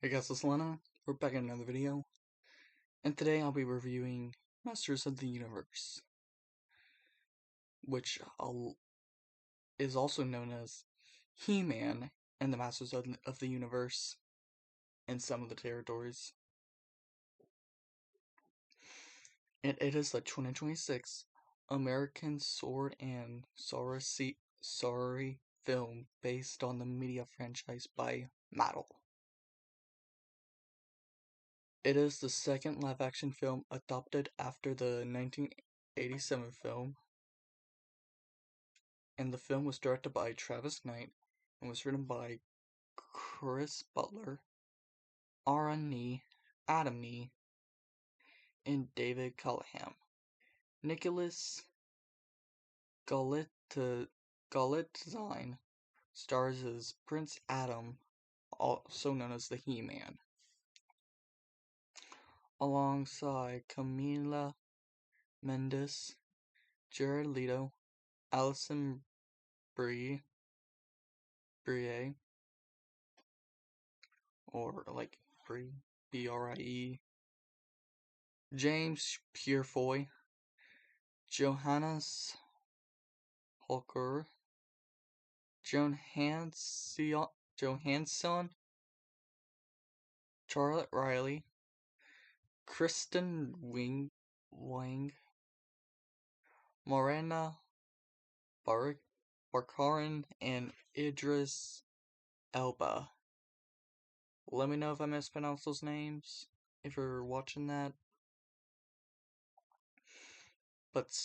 Hey guys, it's Lena. We're back in another video, and today I'll be reviewing Masters of the Universe, which is also known as He-Man and the Masters of the Universe in some of the territories. And it is the 2026 American Sword and Sorcery film based on the media franchise by Mattel. It is the second live-action film adopted after the 1987 film, and the film was directed by Travis Knight and was written by Chris Butler, Aaron Nee, Adam Nee, and David Callahan. Nicholas Galitzine stars as Prince Adam, also known as the He-Man, alongside Camila Mendes, Jared Leto, Alison Brie, or like Brie, B-R-I-E, James Purefoy, Johannes Holker, Johansson, Charlotte Riley, Kristen Wang, Morena Barkarin, and Idris Elba. Let me know if I mispronounced those names, if you're watching that. But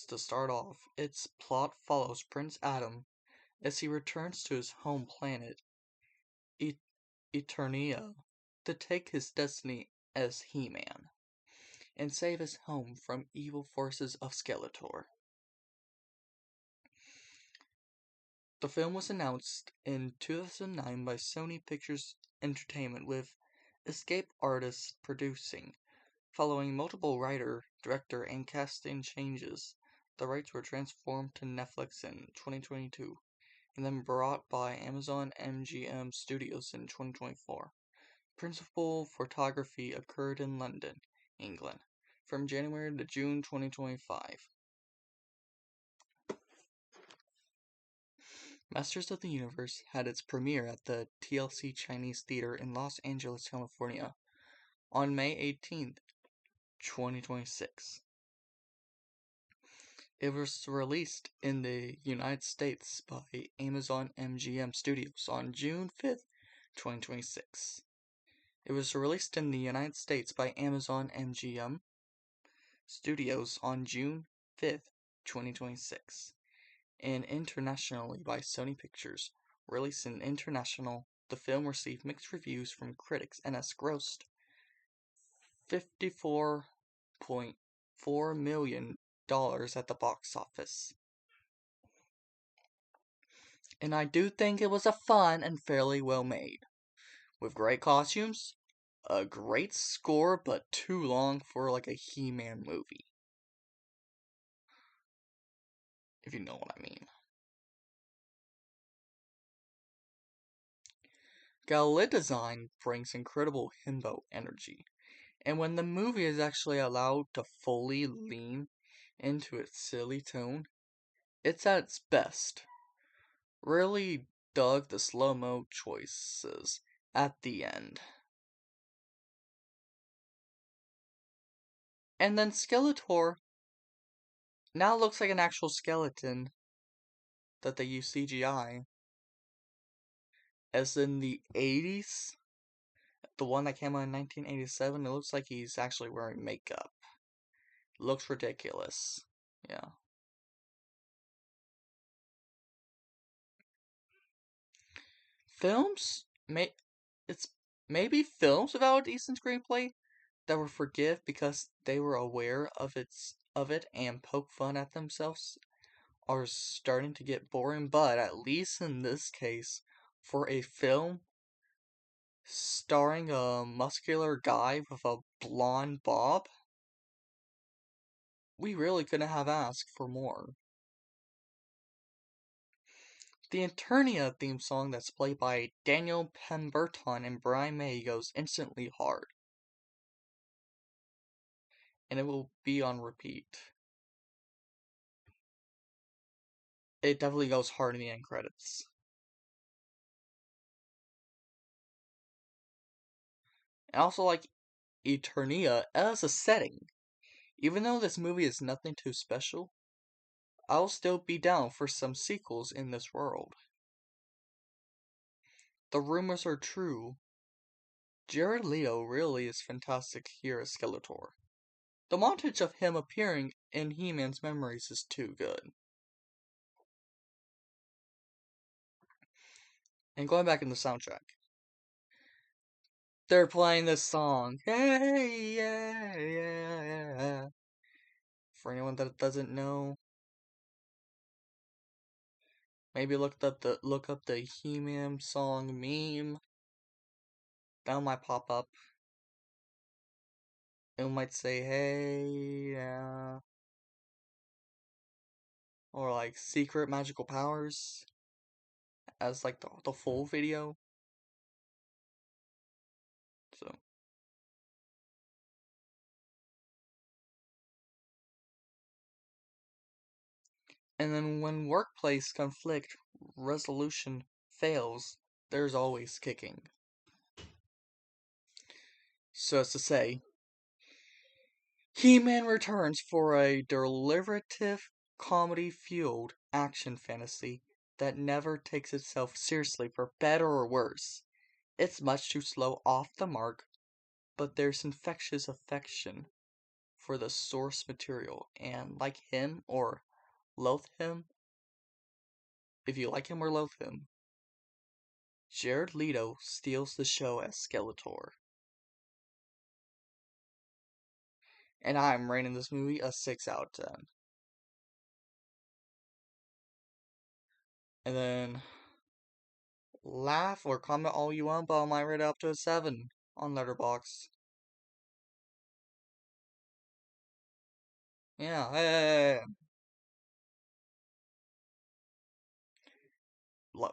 to start off, its plot follows Prince Adam as he returns to his home planet, Eternia, to take his destiny as He-Man and save his home from evil forces of Skeletor. The film was announced in 2009 by Sony Pictures Entertainment, with Escape Artists producing. Following multiple writer, director, and casting changes, the rights were transferred to Netflix in 2022, and then brought by Amazon MGM Studios in 2024. Principal photography occurred in London, England, from January to June 2025. Masters of the Universe had its premiere at the TLC Chinese Theater in Los Angeles, California, on May 18th, 2026. It was released in the United States by Amazon MGM Studios on June 5th, 2026. It was released in the United States by Amazon MGM Studios on June 5th, 2026, and internationally by Sony Pictures. Released in international, the film received mixed reviews from critics and has grossed $54.4 million at the box office. And I do think it was a fun and fairly well made, with great costumes, a great score, but too long for like a He-Man movie, if you know what I mean. Galitzine brings incredible himbo energy, and when the movie is actually allowed to fully lean into its silly tone, it's at its best. Really dug the slow-mo choices at the end. And then Skeletor now looks like an actual skeleton that they use CGI. As in the 80s, the one that came out in 1987, it looks like he's actually wearing makeup. It looks ridiculous. Yeah. It's maybe films without a decent screenplay that were forgive because they were aware of it and poke fun at themselves are starting to get boring, but at least in this case, for a film starring a muscular guy with a blonde bob, we really couldn't have asked for more. The Eternia theme song that's played by Daniel Pemberton and Brian May goes instantly hard. And it will be on repeat. It definitely goes hard in the end credits. And also like Eternia as a setting. Even though this movie is nothing too special, I'll still be down for some sequels in this world. The rumors are true. Jared Leto really is fantastic here as Skeletor. The montage of him appearing in He-Man's memories is too good. And going back in the soundtrack, they're playing this song. Hey, yeah, yeah, yeah. For anyone that doesn't know, maybe look up the He-Man song meme. That might pop up. It might say, hey, yeah. Or like secret magical powers as like the full video. So and then when workplace conflict resolution fails, there's always kicking. So as to say, He-Man returns for a deliberative, comedy-fueled action fantasy that never takes itself seriously for better or worse. It's much too slow off the mark, but there's infectious affection for the source material, and like him or loathe him, if you like him or loathe him, Jared Leto steals the show as Skeletor. And I'm rating this movie a 6 out of 10. And then laugh or comment all you want, but I might rate it up to a 7 on Letterboxd. Yeah, hey.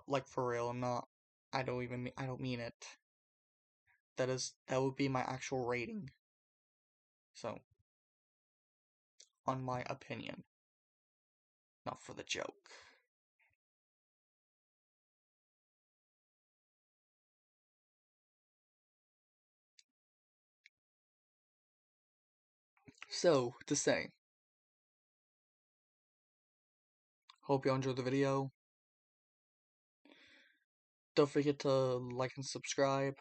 Like for real, I'm not. I don't mean it. That would be my actual rating. So, on my opinion, not for the joke. So, to say, hope you enjoyed the video. Don't forget to like and subscribe.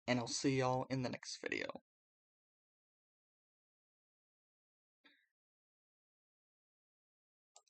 And I'll see y'all in the next video.